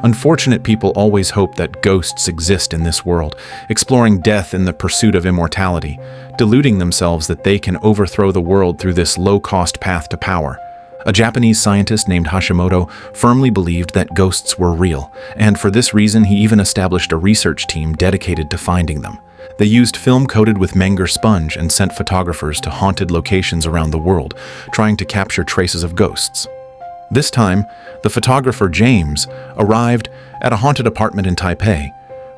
Unfortunate people always hope that ghosts exist in this world, exploring death in the pursuit of immortality, deluding themselves that they can overthrow the world through this low-cost path to power. A Japanese scientist named Hashimoto firmly believed that ghosts were real, and for this reason he even established a research team dedicated to finding them. They used film coated with Menger Sponge and sent photographers to haunted locations around the world, trying to capture traces of ghosts. This time, the photographer James arrived at a haunted apartment in Taipei,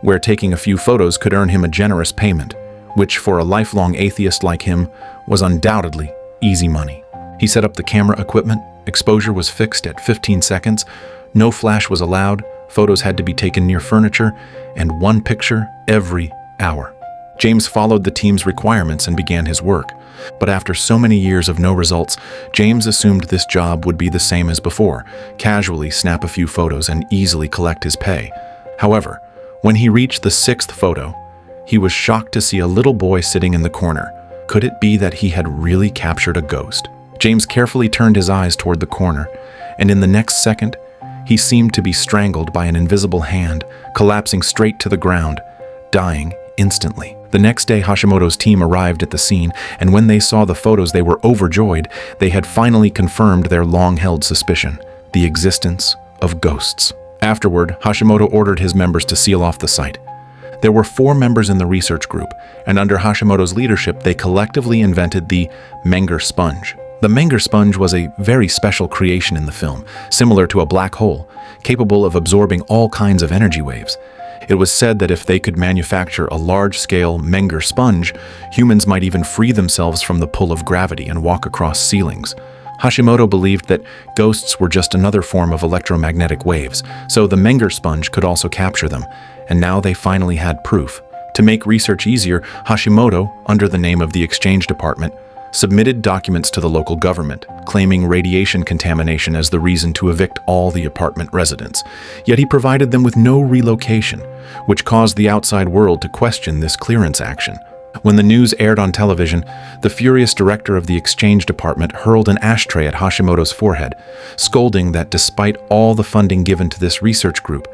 where taking a few photos could earn him a generous payment, which for a lifelong atheist like him was undoubtedly easy money. He set up the camera equipment, exposure was fixed at 15 seconds, no flash was allowed, photos had to be taken near furniture, and one picture every hour. James followed the team's requirements and began his work. But after so many years of no results, James assumed this job would be the same as before, casually snap a few photos and easily collect his pay. However, when he reached the 6th photo, he was shocked to see a little boy sitting in the corner. Could it be that he had really captured a ghost? James carefully turned his eyes toward the corner, and in the next second, he seemed to be strangled by an invisible hand, collapsing straight to the ground, dying instantly. The next day, Hashimoto's team arrived at the scene, and when they saw the photos, they were overjoyed. They had finally confirmed their long-held suspicion, the existence of ghosts. Afterward, Hashimoto ordered his members to seal off the site. There were 4 members in the research group, and under Hashimoto's leadership, they collectively invented the Menger Sponge. The Menger Sponge was a very special creation in the film, similar to a black hole, capable of absorbing all kinds of energy waves. It was said that if they could manufacture a large-scale Menger sponge, humans might even free themselves from the pull of gravity and walk across ceilings. Hashimoto believed that ghosts were just another form of electromagnetic waves, so the Menger sponge could also capture them, and now they finally had proof. To make research easier, Hashimoto, under the name of the Exchange Department, submitted documents to the local government, claiming radiation contamination as the reason to evict all the apartment residents. Yet he provided them with no relocation, which caused the outside world to question this clearance action. When the news aired on television, the furious director of the Exchange Department hurled an ashtray at Hashimoto's forehead, scolding that despite all the funding given to this research group,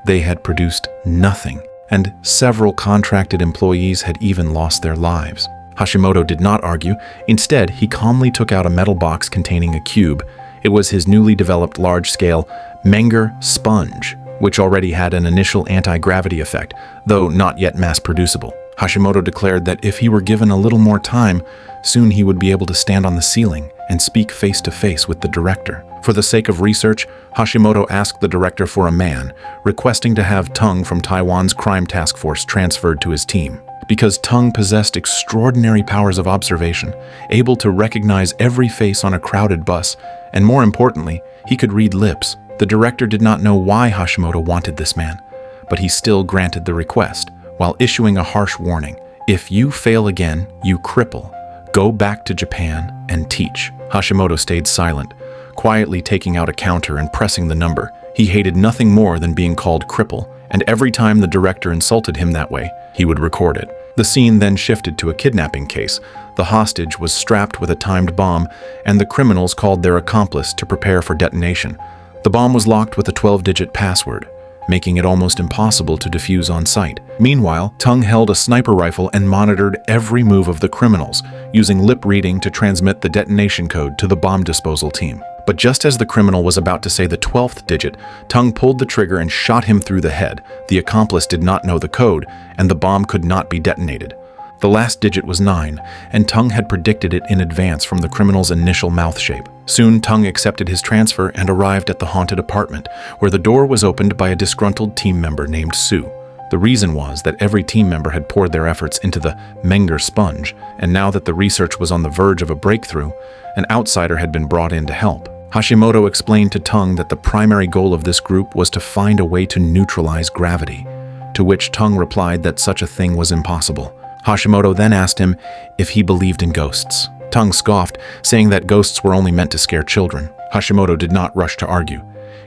they had produced nothing, and several contracted employees had even lost their lives. Hashimoto did not argue. Instead, he calmly took out a metal box containing a cube. It was his newly developed large-scale Menger Sponge, which already had an initial anti-gravity effect, though not yet mass-producible. Hashimoto declared that if he were given a little more time, soon he would be able to stand on the ceiling and speak face-to-face with the director. For the sake of research, Hashimoto asked the director for a man, requesting to have Tung from Taiwan's crime task force transferred to his team. Because Tung possessed extraordinary powers of observation, able to recognize every face on a crowded bus, and more importantly, he could read lips. The director did not know why Hashimoto wanted this man, but he still granted the request, while issuing a harsh warning. If you fail again, you cripple. Go back to Japan and teach. Hashimoto stayed silent, quietly taking out a counter and pressing the number. He hated nothing more than being called cripple, and every time the director insulted him that way, he would record it. The scene then shifted to a kidnapping case. The hostage was strapped with a timed bomb, and the criminals called their accomplice to prepare for detonation. The bomb was locked with a 12-digit password, making it almost impossible to defuse on site. Meanwhile, Tung held a sniper rifle and monitored every move of the criminals, using lip reading to transmit the detonation code to the bomb disposal team. But just as the criminal was about to say the 12th digit, Tung pulled the trigger and shot him through the head. The accomplice did not know the code, and the bomb could not be detonated. The last digit was 9, and Tung had predicted it in advance from the criminal's initial mouth shape. Soon, Tung accepted his transfer and arrived at the haunted apartment, where the door was opened by a disgruntled team member named Sue. The reason was that every team member had poured their efforts into the Menger Sponge, and now that the research was on the verge of a breakthrough, an outsider had been brought in to help. Hashimoto explained to Tung that the primary goal of this group was to find a way to neutralize gravity, to which Tung replied that such a thing was impossible. Hashimoto then asked him if he believed in ghosts. Tung scoffed, saying that ghosts were only meant to scare children. Hashimoto did not rush to argue.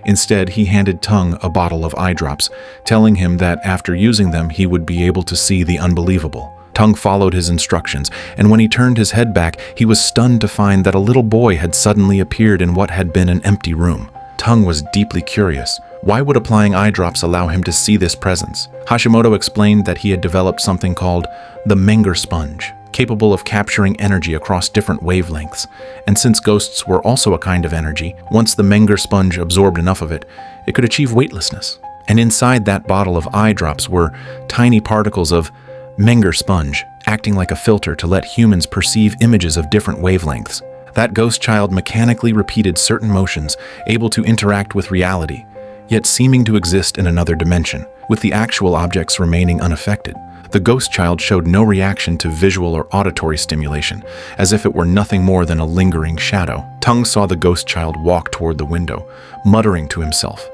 Instead, he handed Tung a bottle of eye drops, telling him that after using them, he would be able to see the unbelievable. Tung followed his instructions, and when he turned his head back, he was stunned to find that a little boy had suddenly appeared in what had been an empty room. Tung was deeply curious. Why would applying eye drops allow him to see this presence? Hashimoto explained that he had developed something called the Menger Sponge, capable of capturing energy across different wavelengths. And since ghosts were also a kind of energy, once the Menger Sponge absorbed enough of it, it could achieve weightlessness. And inside that bottle of eye drops were tiny particles of Menger Sponge, acting like a filter to let humans perceive images of different wavelengths. That ghost child mechanically repeated certain motions, able to interact with reality, yet seeming to exist in another dimension, with the actual objects remaining unaffected. The ghost child showed no reaction to visual or auditory stimulation, as if it were nothing more than a lingering shadow. Tung saw the ghost child walk toward the window, muttering to himself.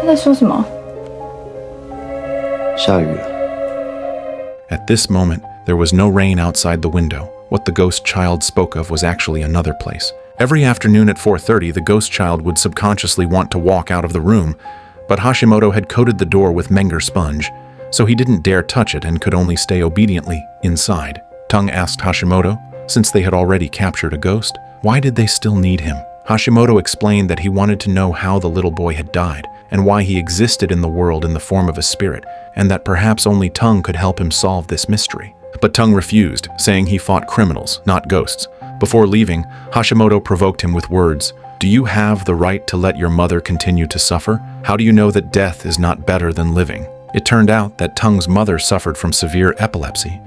他在说什么？下雨了。 At this moment, there was no rain outside the window. What the ghost child spoke of was actually another place. Every afternoon at 4:30, the ghost child would subconsciously want to walk out of the room, but Hashimoto had coated the door with Menger Sponge, so he didn't dare touch it and could only stay obediently inside. Tung asked Hashimoto, since they had already captured a ghost, why did they still need him? Hashimoto explained that he wanted to know how the little boy had died, and why he existed in the world in the form of a spirit, and that perhaps only Tung could help him solve this mystery. But Tung refused, saying he fought criminals, not ghosts. Before leaving, Hashimoto provoked him with words. Do you have the right to let your mother continue to suffer? How do you know that death is not better than living? It turned out that Tung's mother suffered from severe epilepsy,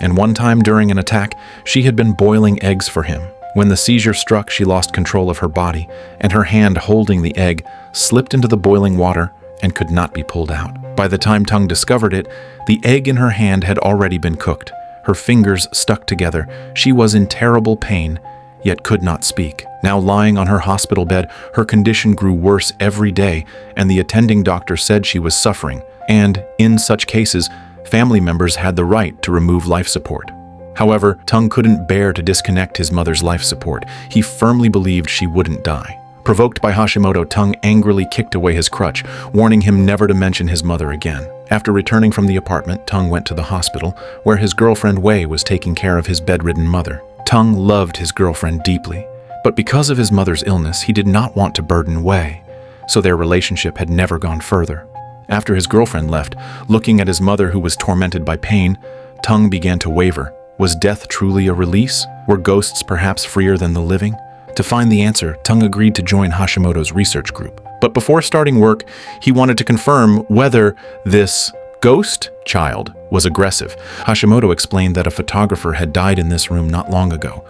and one time during an attack, she had been boiling eggs for him. When the seizure struck, she lost control of her body, and her hand holding the egg slipped into the boiling water and could not be pulled out. By the time Tung discovered it, the egg in her hand had already been cooked. Her fingers stuck together. She was in terrible pain, yet could not speak. Now lying on her hospital bed, her condition grew worse every day, and the attending doctor said she was suffering, and, in such cases, family members had the right to remove life support. However, Tung couldn't bear to disconnect his mother's life support. He firmly believed she wouldn't die. Provoked by Hashimoto, Tung angrily kicked away his crutch, warning him never to mention his mother again. After returning from the apartment, Tung went to the hospital, where his girlfriend Wei was taking care of his bedridden mother. Tung loved his girlfriend deeply, but because of his mother's illness, he did not want to burden Wei, so their relationship had never gone further. After his girlfriend left, looking at his mother who was tormented by pain, Tung began to waver. Was death truly a release? Were ghosts perhaps freer than the living? To find the answer, Tung agreed to join Hashimoto's research group. But before starting work, he wanted to confirm whether this ghost child was aggressive. Hashimoto explained that a photographer had died in this room not long ago,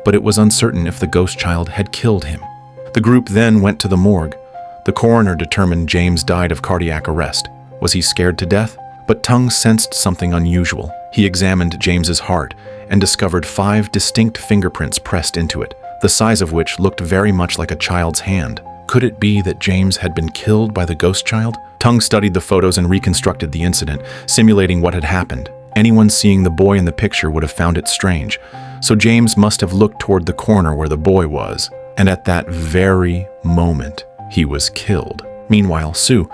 but it was uncertain if the ghost child had killed him. The group then went to the morgue. The coroner determined James died of cardiac arrest. Was he scared to death? But Tung sensed something unusual. He examined James's heart and discovered 5 distinct fingerprints pressed into it, the size of which looked very much like a child's hand. Could it be that James had been killed by the ghost child? Tung studied the photos and reconstructed the incident, simulating what had happened. Anyone seeing the boy in the picture would have found it strange, so James must have looked toward the corner where the boy was, and at that very moment, he was killed. Meanwhile, Sue,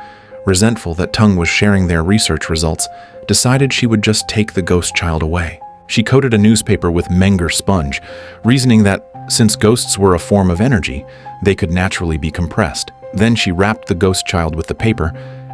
resentful that Tung was sharing their research results, decided she would just take the ghost child away. She coated a newspaper with Menger Sponge, reasoning that since ghosts were a form of energy, they could naturally be compressed. Then she wrapped the ghost child with the paper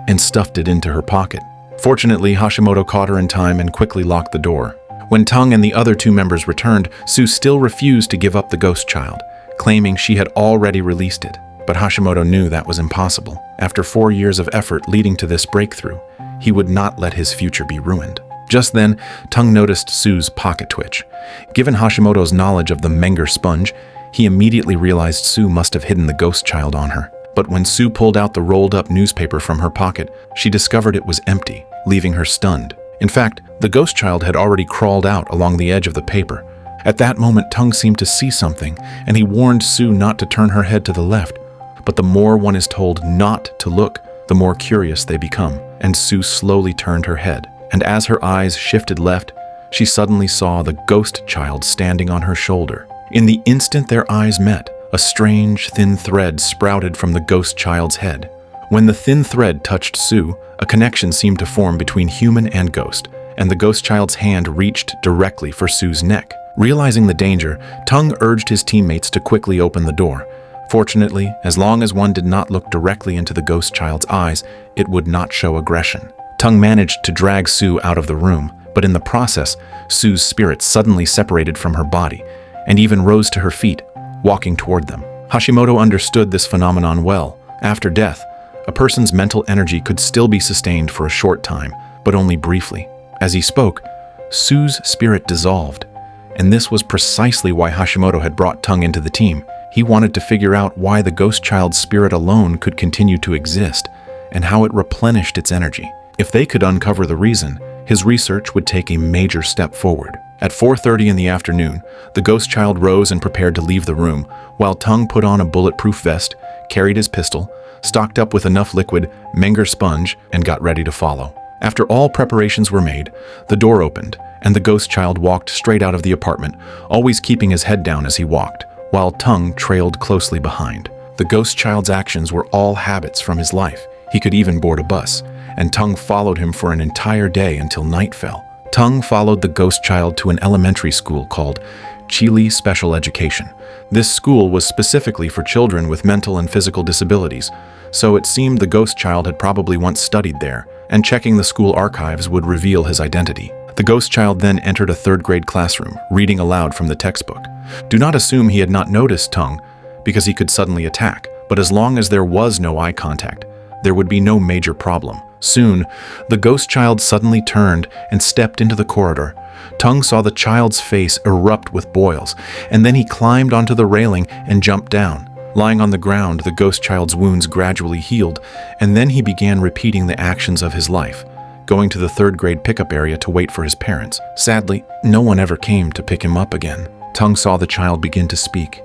and stuffed it into her pocket. Fortunately, Hashimoto caught her in time and quickly locked the door. When Tung and the other 2 members returned, Sue still refused to give up the ghost child, claiming she had already released it. But Hashimoto knew that was impossible. After 4 years of effort leading to this breakthrough, he would not let his future be ruined. Just then, Tung noticed Sue's pocket twitch. Given Hashimoto's knowledge of the Menger Sponge, he immediately realized Sue must have hidden the ghost child on her. But when Sue pulled out the rolled-up newspaper from her pocket, she discovered it was empty, leaving her stunned. In fact, the ghost child had already crawled out along the edge of the paper. At that moment, Tung seemed to see something, and he warned Sue not to turn her head to the left. But the more one is told not to look, the more curious they become, and Sue slowly turned her head. And as her eyes shifted left, she suddenly saw the ghost child standing on her shoulder. In the instant their eyes met, a strange, thin thread sprouted from the ghost child's head. When the thin thread touched Sue, a connection seemed to form between human and ghost, and the ghost child's hand reached directly for Sue's neck. Realizing the danger, Tung urged his teammates to quickly open the door. Fortunately, as long as one did not look directly into the ghost child's eyes, it would not show aggression. Tung managed to drag Sue out of the room, but in the process, Sue's spirit suddenly separated from her body and even rose to her feet, walking toward them. Hashimoto understood this phenomenon well. After death, a person's mental energy could still be sustained for a short time, but only briefly. As he spoke, Sue's spirit dissolved, and this was precisely why Hashimoto had brought Tung into the team. He wanted to figure out why the ghost child's spirit alone could continue to exist, and how it replenished its energy. If they could uncover the reason, his research would take a major step forward. At 4:30 in the afternoon, the ghost child rose and prepared to leave the room, while Tung put on a bulletproof vest, carried his pistol, stocked up with enough liquid Menger Sponge, and got ready to follow. After all preparations were made, the door opened, and the ghost child walked straight out of the apartment, always keeping his head down as he walked, while Tung trailed closely behind. The ghost child's actions were all habits from his life. He could even board a bus, and Tung followed him for an entire day until night fell. Tung followed the ghost child to an elementary school called Chile Special Education. This school was specifically for children with mental and physical disabilities, so it seemed the ghost child had probably once studied there, and checking the school archives would reveal his identity. The ghost child then entered a third-grade classroom, reading aloud from the textbook. Do not assume he had not noticed Tung, because he could suddenly attack, but as long as there was no eye contact, there would be no major problem. Soon, the ghost child suddenly turned and stepped into the corridor. Tung saw the child's face erupt with boils, and then he climbed onto the railing and jumped down. Lying on the ground, the ghost child's wounds gradually healed, and then he began repeating the actions of his life, going to the third-grade pickup area to wait for his parents. Sadly, no one ever came to pick him up again. Tung saw the child begin to speak.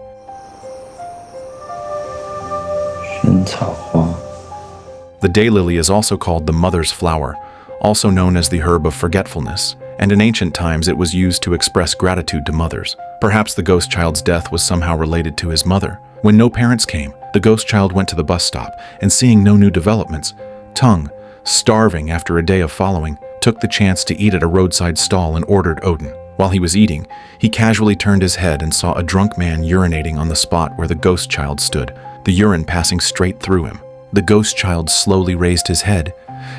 萱草花. The daylily is also called the mother's flower, also known as the herb of forgetfulness, and in ancient times it was used to express gratitude to mothers. Perhaps the ghost child's death was somehow related to his mother. When no parents came, the ghost child went to the bus stop, and seeing no new developments, Tung, starving after a day of following, took the chance to eat at a roadside stall and ordered Odin. While he was eating, he casually turned his head and saw a drunk man urinating on the spot where the ghost child stood, the urine passing straight through him. The ghost child slowly raised his head,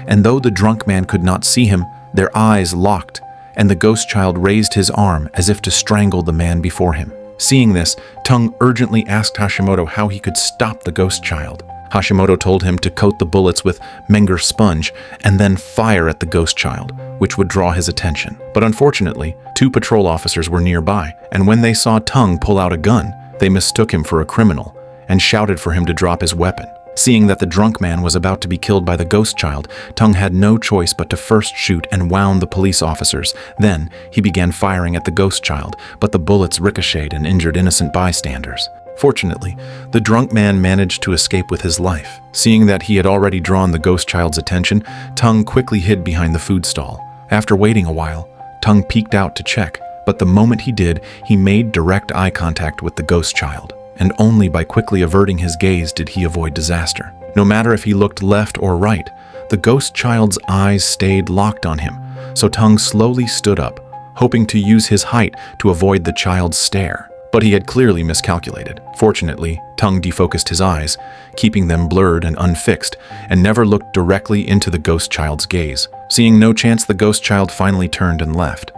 and though the drunk man could not see him, their eyes locked, and the ghost child raised his arm as if to strangle the man before him. Seeing this, Tung urgently asked Hashimoto how he could stop the ghost child. Hashimoto told him to coat the bullets with Menger Sponge and then fire at the ghost child, which would draw his attention. But unfortunately, 2 patrol officers were nearby, and when they saw Tung pull out a gun, they mistook him for a criminal and shouted for him to drop his weapon. Seeing that the drunk man was about to be killed by the ghost child, Tung had no choice but to first shoot and wound the police officers. Then, he began firing at the ghost child, but the bullets ricocheted and injured innocent bystanders. Fortunately, the drunk man managed to escape with his life. Seeing that he had already drawn the ghost child's attention, Tung quickly hid behind the food stall. After waiting a while, Tung peeked out to check, but the moment he did, he made direct eye contact with the ghost child. And only by quickly averting his gaze did he avoid disaster. No matter if he looked left or right, the ghost child's eyes stayed locked on him, so Tung slowly stood up, hoping to use his height to avoid the child's stare. But he had clearly miscalculated. Fortunately, Tung defocused his eyes, keeping them blurred and unfixed, and never looked directly into the ghost child's gaze. Seeing no chance, the ghost child finally turned and left.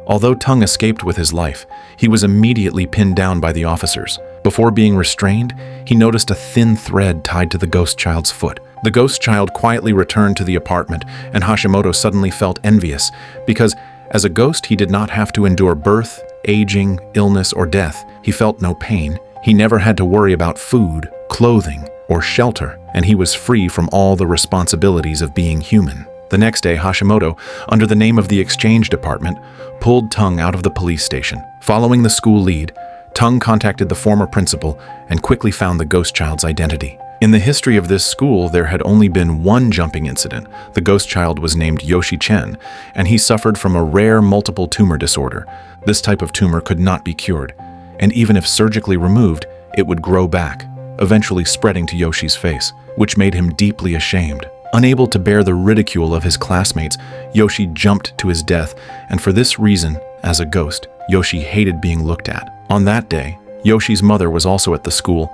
Although Tung escaped with his life, he was immediately pinned down by the officers. Before being restrained, he noticed a thin thread tied to the ghost child's foot. The ghost child quietly returned to the apartment, and Hashimoto suddenly felt envious because, as a ghost, he did not have to endure birth, aging, illness, or death. He felt no pain. He never had to worry about food, clothing, or shelter, and he was free from all the responsibilities of being human. The next day, Hashimoto, under the name of the exchange department, pulled Tung out of the police station. Following the school lead, Tung contacted the former principal and quickly found the ghost child's identity. In the history of this school, there had only been one jumping incident. The ghost child was named Yoshi Chen, and he suffered from a rare multiple tumor disorder. This type of tumor could not be cured, and even if surgically removed, it would grow back, eventually spreading to Yoshi's face, which made him deeply ashamed. Unable to bear the ridicule of his classmates, Yoshi jumped to his death, and for this reason, as a ghost, Yoshi hated being looked at. On that day, Yoshi's mother was also at the school,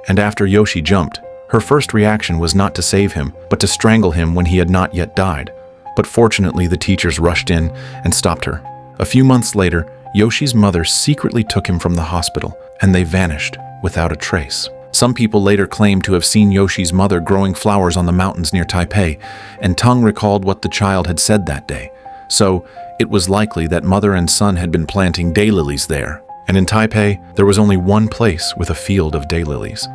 and after Yoshi jumped, her first reaction was not to save him, but to strangle him when he had not yet died. But fortunately, the teachers rushed in and stopped her. A few months later, Yoshi's mother secretly took him from the hospital, and they vanished without a trace. Some people later claimed to have seen Yoshi's mother growing flowers on the mountains near Taipei, and Tung recalled what the child had said that day. So, it was likely that mother and son had been planting daylilies there, and in Taipei, there was only one place with a field of daylilies.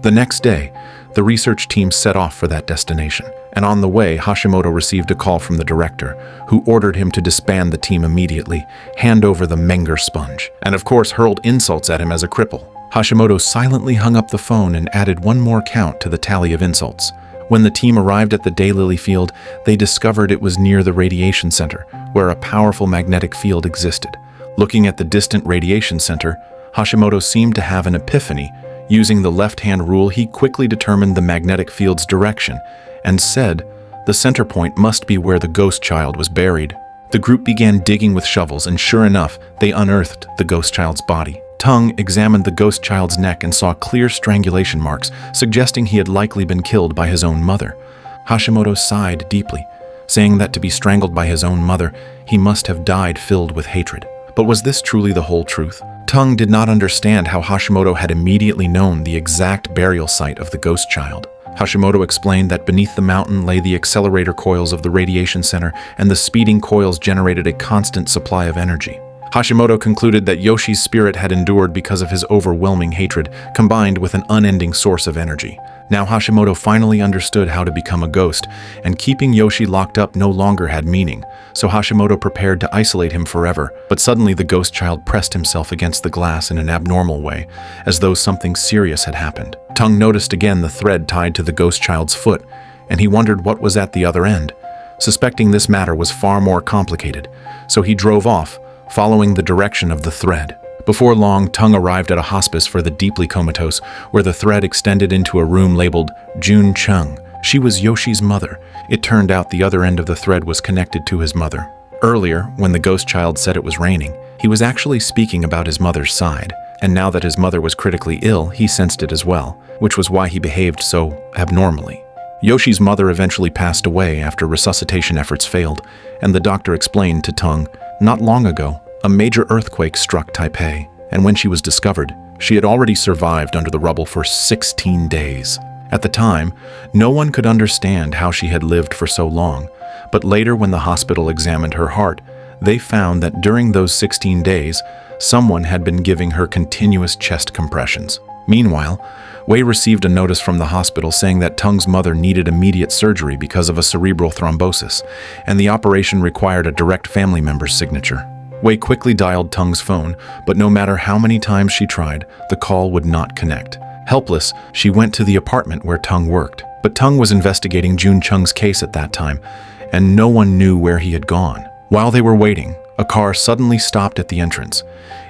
The next day, the research team set off for that destination, and on the way, Hashimoto received a call from the director, who ordered him to disband the team immediately, hand over the Menger Sponge, and of course hurled insults at him as a cripple. Hashimoto silently hung up the phone and added one more count to the tally of insults. When the team arrived at the daylily field, they discovered it was near the radiation center, where a powerful magnetic field existed. Looking at the distant radiation center, Hashimoto seemed to have an epiphany. Using the left-hand rule, he quickly determined the magnetic field's direction and said the center point must be where the ghost child was buried. The group began digging with shovels, and sure enough, they unearthed the ghost child's body. Tung examined the ghost child's neck and saw clear strangulation marks, suggesting he had likely been killed by his own mother. Hashimoto sighed deeply, saying that to be strangled by his own mother, he must have died filled with hatred. But was this truly the whole truth? Tung did not understand how Hashimoto had immediately known the exact burial site of the ghost child. Hashimoto explained that beneath the mountain lay the accelerator coils of the radiation center, and the speeding coils generated a constant supply of energy. Hashimoto concluded that Yoshi's spirit had endured because of his overwhelming hatred, combined with an unending source of energy. Now Hashimoto finally understood how to become a ghost, and keeping Yoshi locked up no longer had meaning, so Hashimoto prepared to isolate him forever. But suddenly the ghost child pressed himself against the glass in an abnormal way, as though something serious had happened. Tung noticed again the thread tied to the ghost child's foot, and he wondered what was at the other end. Suspecting this matter was far more complicated, so he drove off, following the direction of the thread. Before long, Tung arrived at a hospice for the deeply comatose, where the thread extended into a room labeled Jun Chung. She was Yoshi's mother. It turned out the other end of the thread was connected to his mother. Earlier, when the ghost child said it was raining, he was actually speaking about his mother's side, and now that his mother was critically ill, he sensed it as well, which was why he behaved so abnormally. Yoshi's mother eventually passed away after resuscitation efforts failed, and the doctor explained to Tung, not long ago, a major earthquake struck Taipei, and when she was discovered, she had already survived under the rubble for 16 days. At the time, no one could understand how she had lived for so long, but later when the hospital examined her heart, they found that during those 16 days, someone had been giving her continuous chest compressions. Meanwhile, Wei received a notice from the hospital saying that Tung's mother needed immediate surgery because of a cerebral thrombosis, and the operation required a direct family member's signature. Wei quickly dialed Tung's phone, but no matter how many times she tried, the call would not connect. Helpless, she went to the apartment where Tung worked. But Tung was investigating Jun Chung's case at that time, and no one knew where he had gone. While they were waiting, a car suddenly stopped at the entrance.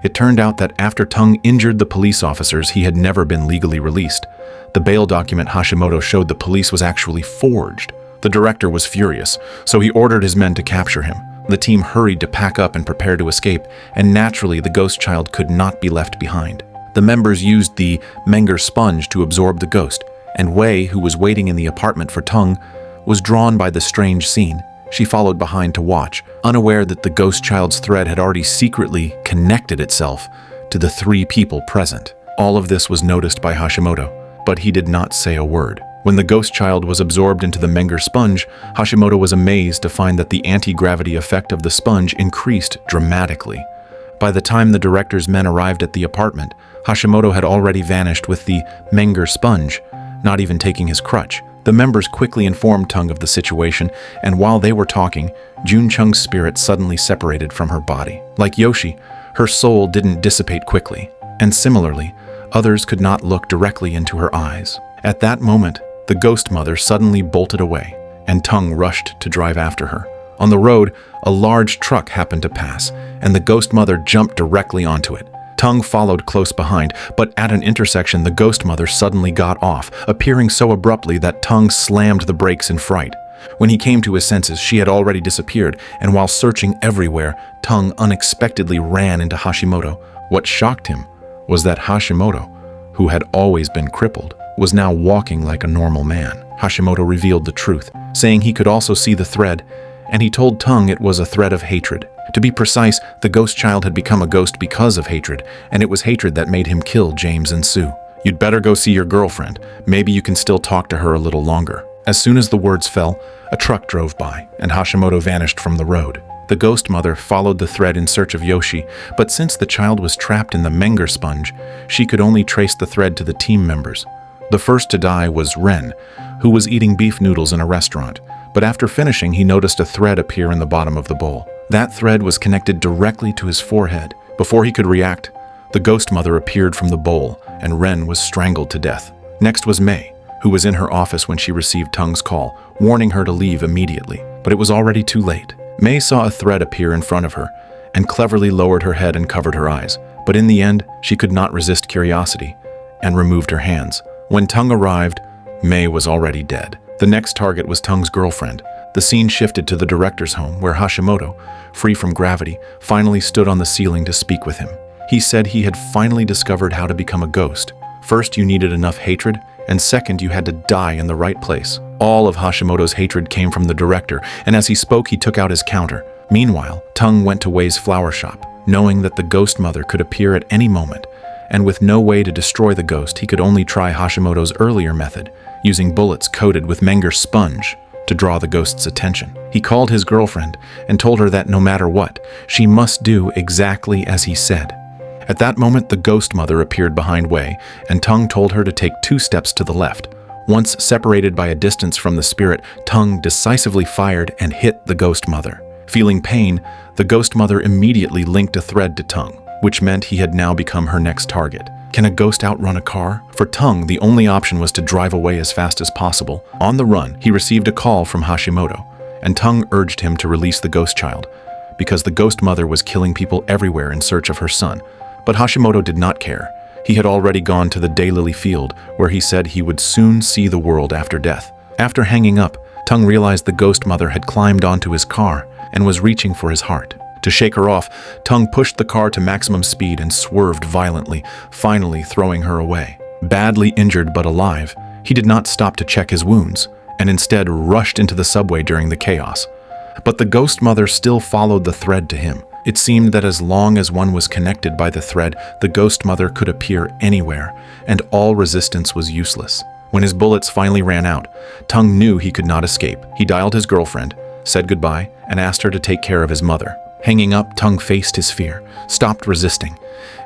It turned out that after Tung injured the police officers, he had never been legally released. The bail document Hashimoto showed the police was actually forged. The director was furious, so he ordered his men to capture him. The team hurried to pack up and prepare to escape, and naturally the ghost child could not be left behind. The members used the Menger Sponge to absorb the ghost, and Wei, who was waiting in the apartment for Tung, was drawn by the strange scene. She followed behind to watch, unaware that the ghost child's thread had already secretly connected itself to the 3 people present. All of this was noticed by Hashimoto, but he did not say a word. When the ghost child was absorbed into the Menger Sponge, Hashimoto was amazed to find that the anti-gravity effect of the sponge increased dramatically. By the time the director's men arrived at the apartment, Hashimoto had already vanished with the Menger Sponge, not even taking his crutch. The members quickly informed Tung of the situation, and while they were talking, Jun Chung's spirit suddenly separated from her body. Like Yoshi, her soul didn't dissipate quickly, and similarly, others could not look directly into her eyes. At that moment, the ghost mother suddenly bolted away, and Tung rushed to drive after her. On the road, a large truck happened to pass, and the ghost mother jumped directly onto it. Tung followed close behind, but at an intersection the ghost mother suddenly got off, appearing so abruptly that Tung slammed the brakes in fright. When he came to his senses, she had already disappeared, and while searching everywhere, Tung unexpectedly ran into Hashimoto. What shocked him was that Hashimoto who had always been crippled, was now walking like a normal man. Hashimoto revealed the truth, saying he could also see the thread, and he told Tung it was a thread of hatred. To be precise, the ghost child had become a ghost because of hatred, and it was hatred that made him kill James and Sue. You'd better go see your girlfriend. Maybe you can still talk to her a little longer. As soon as the words fell, a truck drove by, and Hashimoto vanished from the road. The ghost mother followed the thread in search of Yoshi, but since the child was trapped in the Menger Sponge, she could only trace the thread to the team members. The first to die was Ren, who was eating beef noodles in a restaurant, but after finishing he noticed a thread appear in the bottom of the bowl. That thread was connected directly to his forehead. Before he could react, the ghost mother appeared from the bowl, and Ren was strangled to death. Next was Mei, who was in her office when she received Tung's call, warning her to leave immediately, but it was already too late. Mei saw a thread appear in front of her, and cleverly lowered her head and covered her eyes, but in the end, she could not resist curiosity, and removed her hands. When Tung arrived, Mei was already dead. The next target was Tung's girlfriend. The scene shifted to the director's home, where Hashimoto, free from gravity, finally stood on the ceiling to speak with him. He said he had finally discovered how to become a ghost. First, you needed enough hatred, and second, you had to die in the right place. All of Hashimoto's hatred came from the director, and as he spoke, he took out his counter. Meanwhile, Tung went to Wei's flower shop, knowing that the ghost mother could appear at any moment, and with no way to destroy the ghost, he could only try Hashimoto's earlier method, using bullets coated with Menger Sponge to draw the ghost's attention. He called his girlfriend and told her that no matter what, she must do exactly as he said. At that moment, the ghost mother appeared behind Wei, and Tung told her to take 2 steps to the left. Once separated by a distance from the spirit, Tung decisively fired and hit the ghost mother. Feeling pain, the ghost mother immediately linked a thread to Tung, which meant he had now become her next target. Can a ghost outrun a car? For Tung, the only option was to drive away as fast as possible. On the run, he received a call from Hashimoto, and Tung urged him to release the ghost child, because the ghost mother was killing people everywhere in search of her son. But Hashimoto did not care. He had already gone to the daylily field, where he said he would soon see the world after death. After hanging up, Tung realized the ghost mother had climbed onto his car and was reaching for his heart. To shake her off, Tung pushed the car to maximum speed and swerved violently, finally throwing her away. Badly injured but alive, he did not stop to check his wounds, and instead rushed into the subway during the chaos. But the ghost mother still followed the thread to him. It seemed that as long as one was connected by the thread, the ghost mother could appear anywhere, and all resistance was useless. When his bullets finally ran out, Tung knew he could not escape. He dialed his girlfriend, said goodbye, and asked her to take care of his mother. Hanging up, Tung faced his fear, stopped resisting,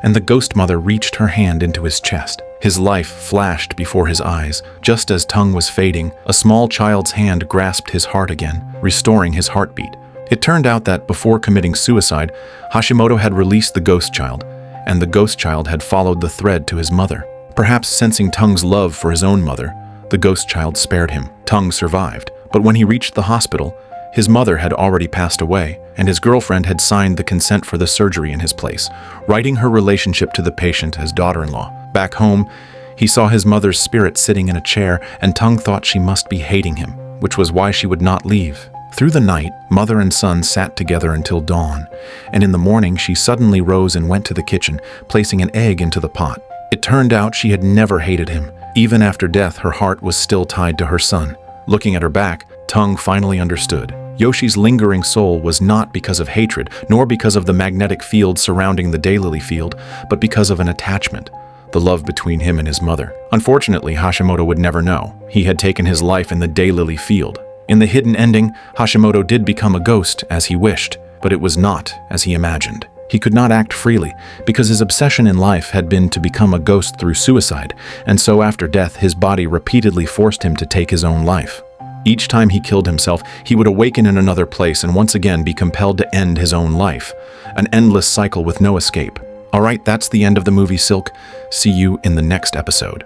and the ghost mother reached her hand into his chest. His life flashed before his eyes. Just as Tung was fading, a small child's hand grasped his heart again, restoring his heartbeat. It turned out that before committing suicide, Hashimoto had released the ghost child, and the ghost child had followed the thread to his mother. Perhaps sensing Tung's love for his own mother, the ghost child spared him. Tung survived, but when he reached the hospital, his mother had already passed away, and his girlfriend had signed the consent for the surgery in his place, writing her relationship to the patient as daughter-in-law. Back home, he saw his mother's spirit sitting in a chair, and Tung thought she must be hating him, which was why she would not leave. Through the night, mother and son sat together until dawn, and in the morning she suddenly rose and went to the kitchen, placing an egg into the pot. It turned out she had never hated him. Even after death, her heart was still tied to her son. Looking at her back, Tung finally understood. Yoshi's lingering soul was not because of hatred, nor because of the magnetic field surrounding the daylily field, but because of an attachment, the love between him and his mother. Unfortunately, Hashimoto would never know. He had taken his life in the daylily field. In the hidden ending, Hashimoto did become a ghost as he wished, but it was not as he imagined. He could not act freely because his obsession in life had been to become a ghost through suicide, and so after death his body repeatedly forced him to take his own life. Each time he killed himself, he would awaken in another place and once again be compelled to end his own life. An endless cycle with no escape. Alright, that's the end of the movie Silk. See you in the next episode.